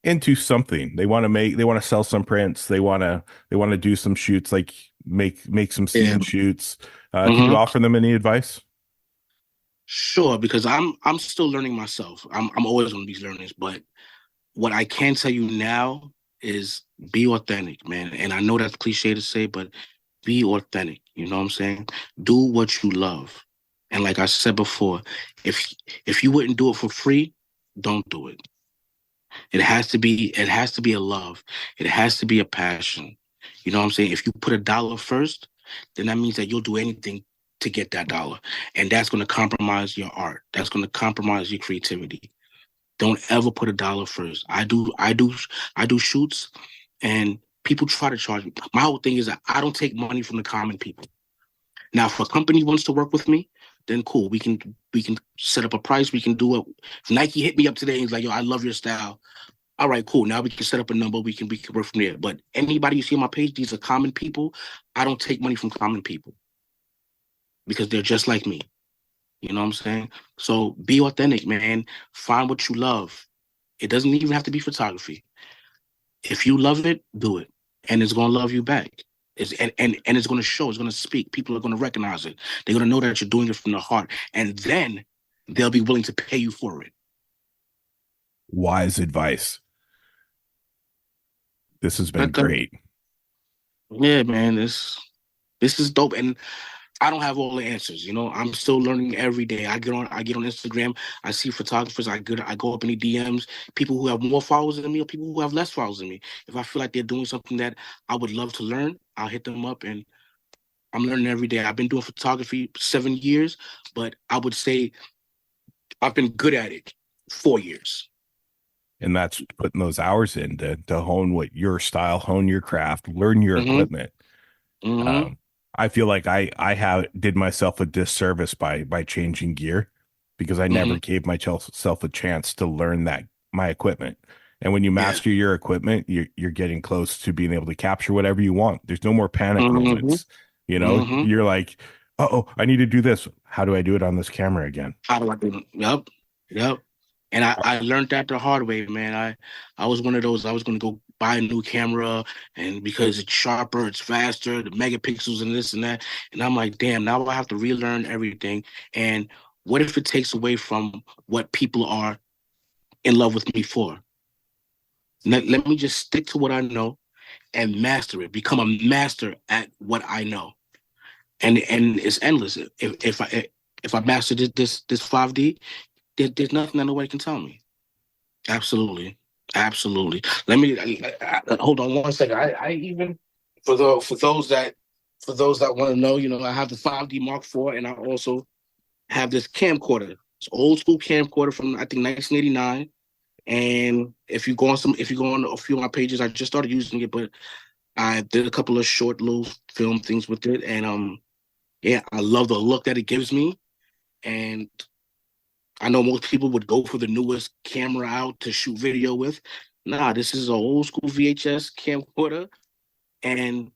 into something? They want to sell some prints. They want to do some shoots, like make some
Yeah.
scene shoots. Can you
Mm-hmm.
offer them any advice?
Sure, because I'm still learning myself. I'm always going to be learning, but what I can tell you now is be authentic, man. And I know that's cliche to say, but be authentic. You know what I'm saying? Do what you love. And like I said before, if if you wouldn't do it for free, don't do it. It has to be a love. It has to be a passion. You know what I'm saying? If you put a dollar first, then that means that you'll do anything to get that dollar. And that's going to compromise your art. That's going to compromise your creativity. Don't ever put a dollar first. I do shoots and people try to charge me. My whole thing is that I don't take money from the common people. Now, if a company wants to work with me, then cool. We can set up a price. We can do it. If Nike hit me up today and he's like, yo, I love your style. All right, cool. Now we can set up a number. We can work from there. But anybody you see on my page, these are common people. I don't take money from common people because they're just like me. You know what I'm saying? So be authentic, man. Find what you love. It doesn't even have to be photography. If you love it, do it. And it's gonna love you back. And it's gonna show, it's gonna speak. People are gonna recognize it. They're gonna know that you're doing it from the heart. And then they'll be willing to pay you for it.
Wise advice. This has been
But
great.
yeah, man, this is dope. And I don't have all the answers. I'm still learning every day. I get on Instagram. I see photographers. I go up in the DMs. People who have more followers than me, or people who have less followers than me. If I feel like they're doing something that I would love to learn, I'll hit them up. And I'm learning every day. I've been doing photography 7 years, but I would say I've been good at it 4 years.
And that's putting those hours in to hone what your style, hone your craft, learn your
Mm-hmm.
equipment.
Mm-hmm.
I feel like I did myself a disservice by changing gear because I never
Mm-hmm.
gave myself a chance to learn my equipment. And when you
Yeah.
master your equipment, you're getting close to being able to capture whatever you want. There's no more panic
Mm-hmm.
moments.
Mm-hmm.
You're like, oh, I need to do this. How do I do it on this camera again?
How do I do it? Yep. Yep. And I learned that the hard way, man. I was one of those. I was going to go buy a new camera, and because it's sharper, it's faster, the megapixels and this and that. And I'm like, damn, now I have to relearn everything. And what if it takes away from what people are in love with me for? Let me just stick to what I know and master it. Become a master at what I know, and it's endless. If I master this 5D, there's nothing that nobody can tell me. Absolutely. Absolutely. Let me hold on one second. I even for those that want to know, I have the 5D Mark IV, and I also have this camcorder. It's old school camcorder from I think 1989. And if you go on a few of my pages, I just started using it, but I did a couple of short little film things with it, and yeah, I love the look that it gives me. And I know most people would go for the newest camera out to shoot video with. Nah, this is an old school VHS camcorder, and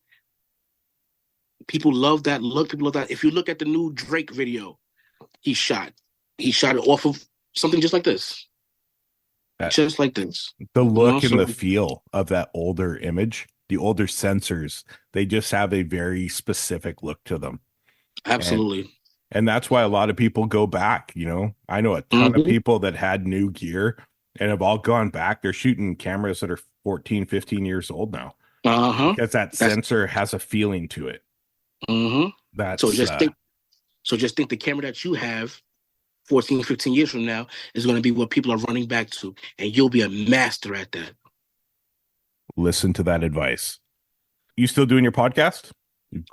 people love that look. People love that. If you look at the new Drake video, he shot, he shot it off of something just like this,
That
just like this.
the look and
So
the feel of that older image, the older sensors, they just have a very specific look to them. And
absolutely.
and that's why a lot of people go back. I know a ton of
Mm-hmm.
people that had new gear and have all gone back. They're shooting cameras that are 14, 15 years old now
Uh-huh.
because that
That's
sensor has a feeling to it.
mm-hmm. So
That's
just think. So just think the camera that you have 14, 15 years from now is going to be what people are running back to, and you'll be a master at that.
Listen to that advice. You still doing your podcast?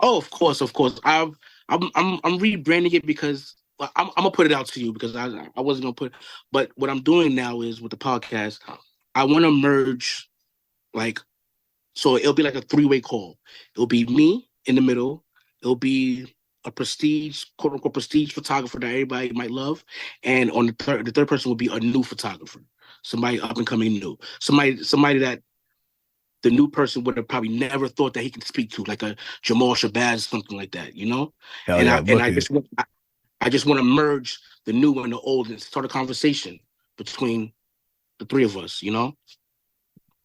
Oh, of course, of course. I'm rebranding it because I'm gonna put it out to you because I wasn't gonna put, but what I'm doing now is with the podcast, I want to merge like so it'll be like a three-way call. It'll be me in the middle. It'll be a prestige, quote unquote, prestige photographer that everybody might love, and on the third person will be a new photographer, somebody up and coming new, somebody that the new person would have probably never thought that he could speak to, like a Jamal Shabazz, something like that.
Hell
And
yeah.
I and
Look
I
at
just I just want to merge the new and the old and start a conversation between the three of us.
you going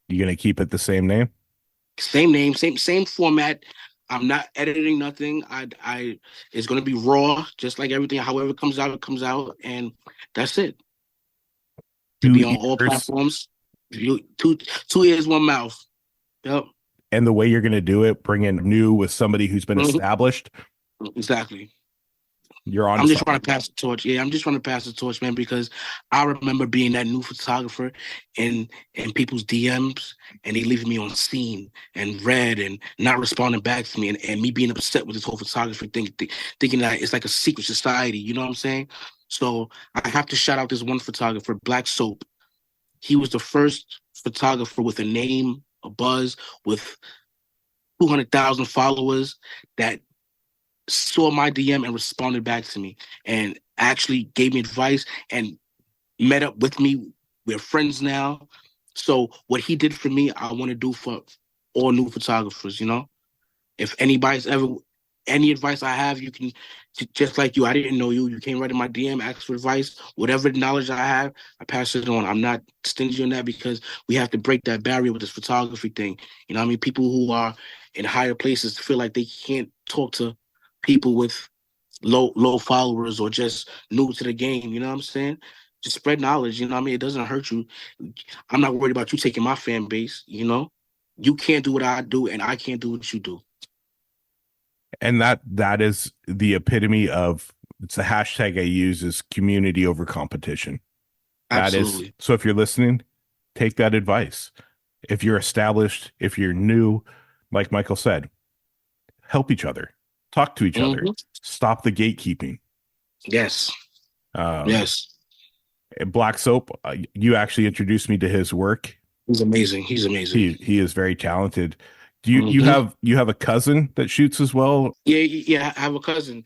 to keep it the same name?
Same name, same format. I'm not editing nothing. It's gonna be raw, just like everything. However it comes out, it comes out, and that's it. To
Two
be on all
ears,
platforms. Two ears, one mouth. Yep.
and the way you're going to do it, bring in new with somebody who's been
Mhm.
established.
Exactly.
You're on to
I'm just trying
something.
to pass the torch. Yeah, I'm just trying to pass the torch, man, because I remember being that new photographer in people's DMs and they leaving me on scene and read and not responding back to me and me being upset with this whole photography thing, thinking that it's like a secret society. You know what I'm saying? So I have to shout out this one photographer, Black Soap. He was the first photographer with a name, a buzz, with 200,000 followers that saw my DM and responded back to me and actually gave me advice and met up with me. We're friends now. So what he did for me, I want to do for all new photographers, you know? If anybody's ever any advice I have, you can just like you. I didn't know you. You came right in my DM, asked for advice. Whatever knowledge I have, I pass it on. I'm not stingy on that because we have to break that barrier with this photography thing. You know what I mean? People who are in higher places feel like they can't talk to people with low followers or just new to the game. You know what I'm saying? Just spread knowledge. You know what I mean? It doesn't hurt you. I'm not worried about you taking my fan base. You know, you can't do what I do, and I can't do what you do.
And that is the epitome of, it's the hashtag I use, is community over competition. That is,
Absolutely.
so if you're listening, take that advice. If you're established, if you're new, like Michael said, help each other, talk to each other,
Hmm.
stop the gatekeeping.
Yes.
Um,
Yes.
Black Soap, you actually introduced me to his work.
He's amazing. He's amazing.
He is very talented. Do you
Hmm.
you have a cousin that shoots as well?
Yeah. I have a cousin.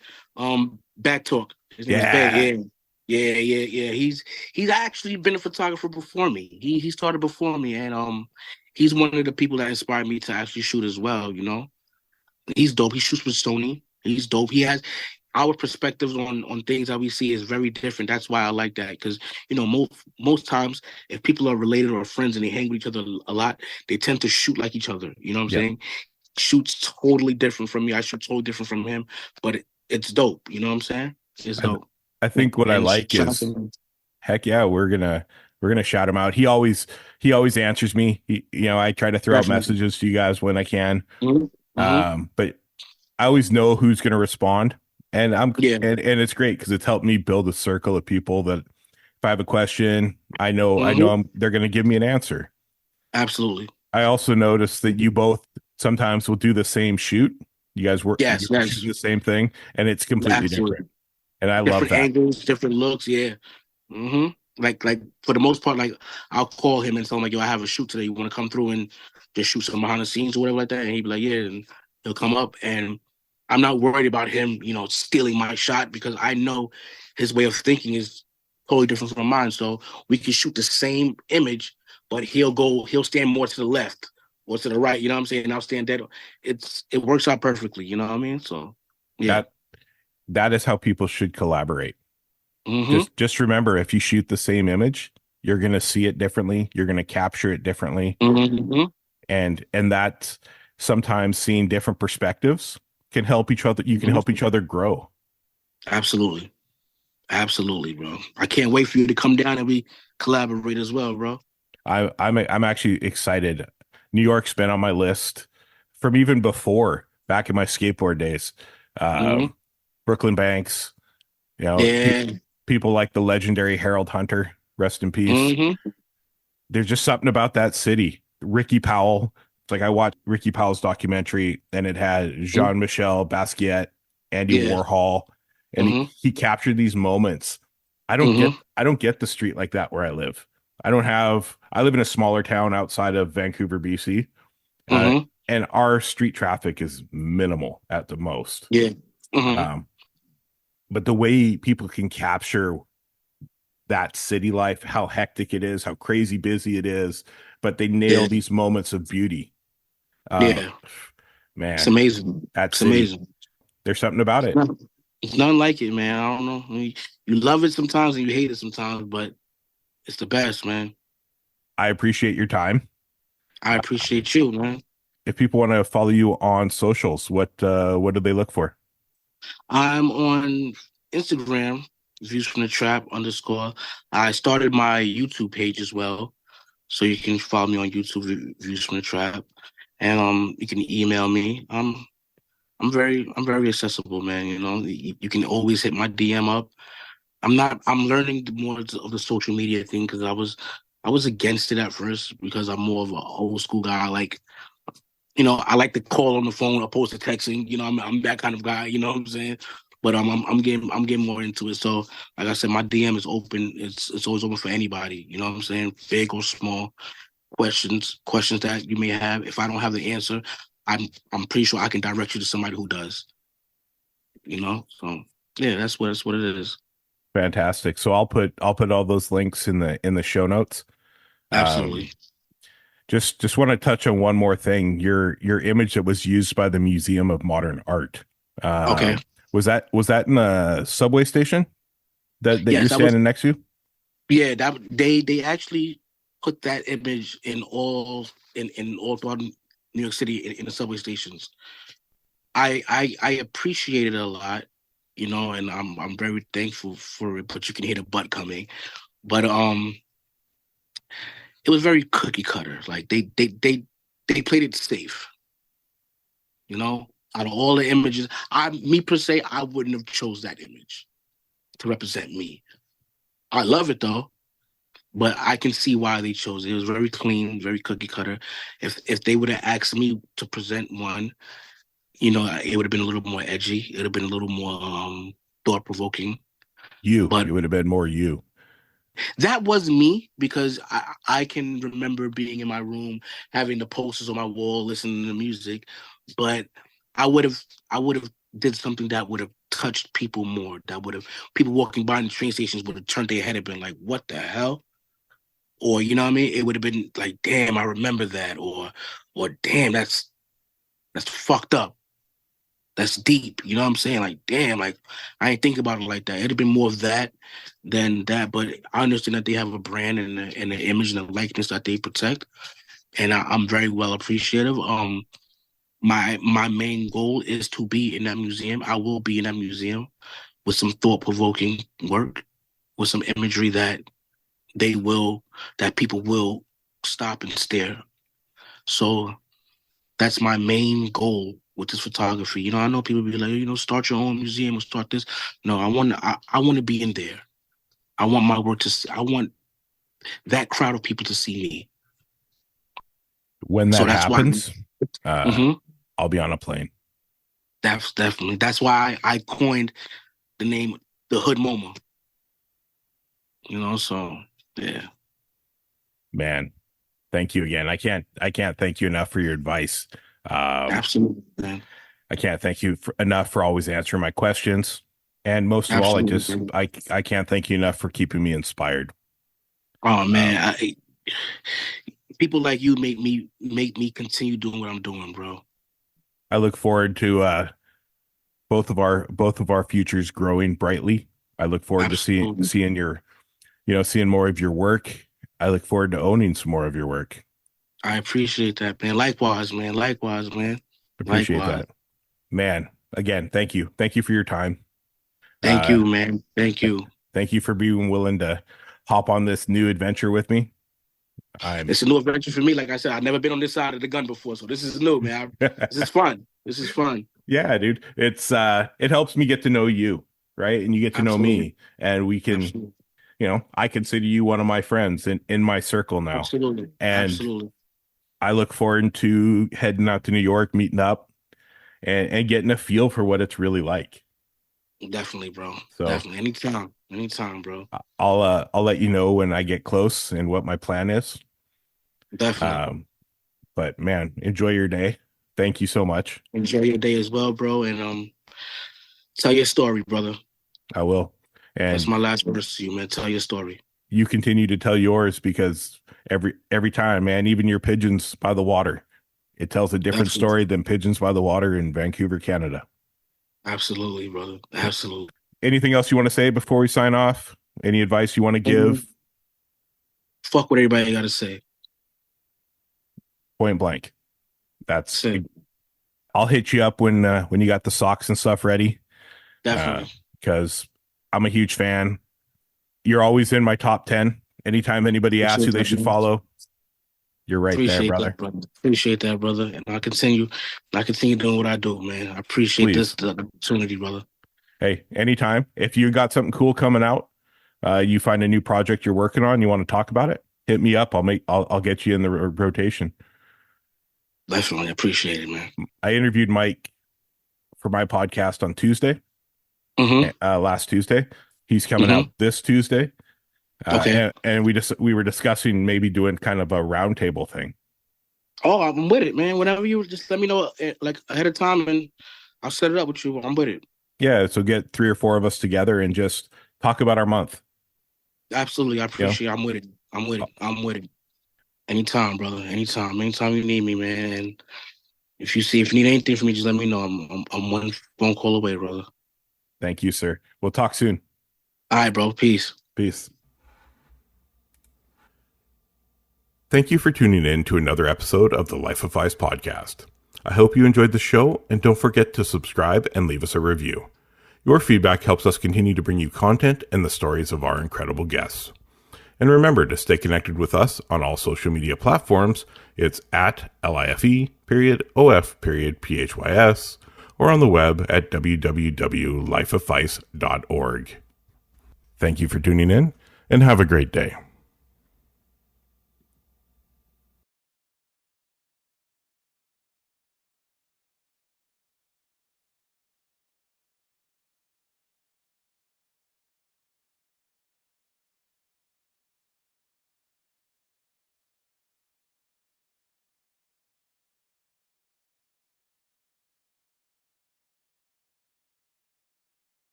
Back Talk. His name is Bay.
Yeah.
Yeah. He's actually been a photographer before me. He started before me, and he's one of the people that inspired me to actually shoot as well. You know, he's dope. He shoots with Sony. He's dope. He has our perspectives on things that we see is very different. That's why I like that because most times if people are related or friends and they hang with each other a lot, they tend to shoot like each other. You know what I'm
Yeah.
saying? Shoots totally different from me. I shoot totally different from him, but it's dope. You know what I'm saying? It's
I,
dope.
I think what I
And
like
shout out to
is,
him.
heck yeah, we're gonna shout him out. He always answers me. I try to throw out
Definitely.
messages to you guys when I can.
Hmm.
But I always know who's gonna respond, and
Yeah.
and it's great because it's helped me build a circle of people that if I have a question, I know
Hmm.
they're gonna give me an answer.
Absolutely.
I also noticed that you both sometimes will do the same shoot.
Yes.
You're
Yes.
shooting the same thing, and it's completely different.
Absolutely.
And I love
Different
that.
angles, different looks. Yeah. Hmm. Like for the most part, like I'll call him and tell him like, yo, I have a shoot today. You want to come through and just shoot some behind the scenes or whatever like that? And he'd be like, yeah, and he'll come up. And I'm not worried about him, stealing my shot because I know his way of thinking is totally different from mine. So we can shoot the same image, but he'll stand more to the left or to the right. You know what I'm saying? And I'll stand dead. It works out perfectly. You know what I mean? So yeah.
That that is how people should collaborate.
Hmm.
Just remember, if you shoot the same image, you're going to see it differently. You're going to capture it differently,
Hmm.
and that sometimes seeing different perspectives can help each other. You can help each other grow.
Absolutely. Absolutely, bro. I can't wait for you to come down and we collaborate as well, bro.
I'm actually excited. New York's been on my list from even before, back in my skateboard days.
Hmm.
Um, Brooklyn Banks,
Yeah.
people like the legendary Harold Hunter, rest in peace.
Hmm.
There's just something about that city. Ricky Powell. It's like I watched Ricky Powell's documentary and it had Jean-Michel Basquiat, Andy
Yeah.
Warhol, and
Hmm.
he captured these moments.
Hmm.
I don't get the street like that where I live. I live in a smaller town outside of Vancouver, BC. Uh,
Hmm.
and our street traffic is minimal at the most.
Yeah. Hmm.
Um, but the way people can capture that city life, how hectic it is, how crazy busy it is, but they nail
Yeah.
these moments of beauty. Uh,
Yeah. It's
man,
amazing.
that
It's
city,
amazing.
there's something about
It's
it.
not, it's nothing like it, man. I don't know. I mean, you love it sometimes and you hate it sometimes, but it's the best, man.
I appreciate your time.
I appreciate you, man.
if people want to follow you on socials, what do they look for?
I'm on Instagram, views from the trap underscore. I started my YouTube page as well, so you can follow me on YouTube, views from the trap, and you can email me. I'm very accessible, man. You know, you can always hit my DM up. I'm learning more of the social media thing because I was against it at first because I'm more of an old school guy. I like to call on the phone opposed to texting. I'm that kind of guy. You know what I'm saying? But I'm getting more into it. So like I said, my DM is open. It's always open for anybody. You know what I'm saying? Big or small questions that you may have. If I don't have the answer, I'm pretty sure I can direct you to somebody who does. So yeah, that's what it is.
Fantastic. So I'll put all those links in the show notes. Um,
Absolutely.
just want to touch on one more thing. Your image that was used by the Museum of Modern Art.
Okay.
Was that in a subway station that you're
Yes, that was.
standing next to?
Yeah, that they actually put that image in all throughout New York City in the subway stations. I appreciate it a lot, and I'm very thankful for it. But you can hear the butt coming. But it was very cookie cutter. Like they played it safe. Out of all the images, me per se, I wouldn't have chose that image to represent me. I love it though. But I can see why they chose it. It was very clean, very cookie cutter. If they would have asked me to present one, it would have been a little more edgy. It would have been a little more thought provoking.
You
But
would have been more you.
that was me because I can remember being in my room, having the posters on my wall, listening to music. But I would have did something that would have touched people more. That would have people walking by in the train stations would have turned their head and been like, "What the hell?" Or you know what I mean? It would have been like, damn, I remember that, or damn, that's fucked up. That's deep. You know what I'm saying? Like, damn, like I ain't think about it like that. It'd have been more of that than that. But I understand that they have a brand and an image and a likeness that they protect, and I'm very well appreciative. My main goal is to be in that museum. I will be in that museum with some thought provoking work, with some imagery they will that people will stop and stare. So that's my main goal with this photography. I know people be like, start your own museum or start this. No, I want to be in there. I want my work I want that crowd of people to see me.
When
So
that
that's why.
happens, uh,
Mhm.
I'll be on a plane.
That's why I coined the name the Hood MoMA. So yeah,
Man, thank you again. I can't thank you enough for your advice. Um,
absolutely, man.
I can't thank you enough for always answering my questions. And most of all,
Absolutely, man.
I can't thank you enough for keeping me inspired.
Oh man,
Um,
people like you make me continue doing what I'm doing, bro.
I look forward to both of our futures growing brightly. I look forward to
Absolutely.
seeing more of your work. I look forward to owning some more of your work.
I appreciate that, man. Likewise, man. Likewise, man.
Appreciate
Likewise.
that. Man, again, thank you. Thank you for your time.
Thank
Uh,
you, man. Thank
th-
you.
Thank you for being willing to hop on this new adventure with me. I'm
It's a new adventure for me. Like I said, I've never been on this side of the gun before, so this is new, man. This is fun. This is fun.
Yeah, dude. It helps me get to know you, right? And you get to know
Absolutely.
me, and we can,
Absolutely.
I consider you one of my friends in my circle now.
Absolutely.
And
Absolutely.
I look forward to heading out to New York, meeting up and getting a feel for what it's really like.
Definitely, bro.
So
Definitely. Anytime. Anytime, bro.
I'll let you know when I get close and what my plan is.
Definitely.
Um, but man, enjoy your day. Thank you so much.
Enjoy your day as well, bro. And tell your story, brother.
I will.
That's
And
my last words to you, man. Tell your story.
you continue to tell yours because every time, man, even your pigeons by the water, it tells a different
Definitely.
story than pigeons by the water in Vancouver, Canada.
Absolutely, brother. Absolutely.
Anything else you want to say before we sign off? Any advice you want to give?
Fuck what everybody got to say.
Point blank. That's, I'll hit you up when you got the socks and stuff ready.
Definitely.
Because I'm a huge fan. You're always in my top 10. Anytime anybody asks who they should follow, you're right there, brother.
Appreciate that, brother. And I continue doing what I do, man. I appreciate the opportunity, brother.
Hey, anytime. If you got something cool coming out, you find a new project you're working on, you want to talk about it, hit me up. I'll get you in the rotation.
Definitely appreciate it, man.
I interviewed Mike for my podcast on Tuesday. Last Tuesday. He's coming out this Tuesday.
Okay.
And we were discussing maybe doing kind of a roundtable thing.
Oh, I'm with it, man. Whenever you just let me know like ahead of time, and I'll set it up with you. I'm with it.
Yeah, so get 3 or 4 of us together and just talk about our month.
Absolutely, I appreciate it. I'm with it. I'm with it. Anytime, brother. Anytime you need me, man. And if you need anything from me, just let me know. I'm one phone call away, brother.
Thank you, sir. We'll talk soon.
All right, bro. Peace.
Thank you for tuning in to another episode of the Life of Phys Podcast. I hope you enjoyed the show, and don't forget to subscribe and leave us a review. Your feedback helps us continue to bring you content and the stories of our incredible guests. And remember to stay connected with us on all social media platforms. It's at LIFE_OF_PHYS or on the web at www.lifeofphys.org. Thank you for tuning in, and have a great day.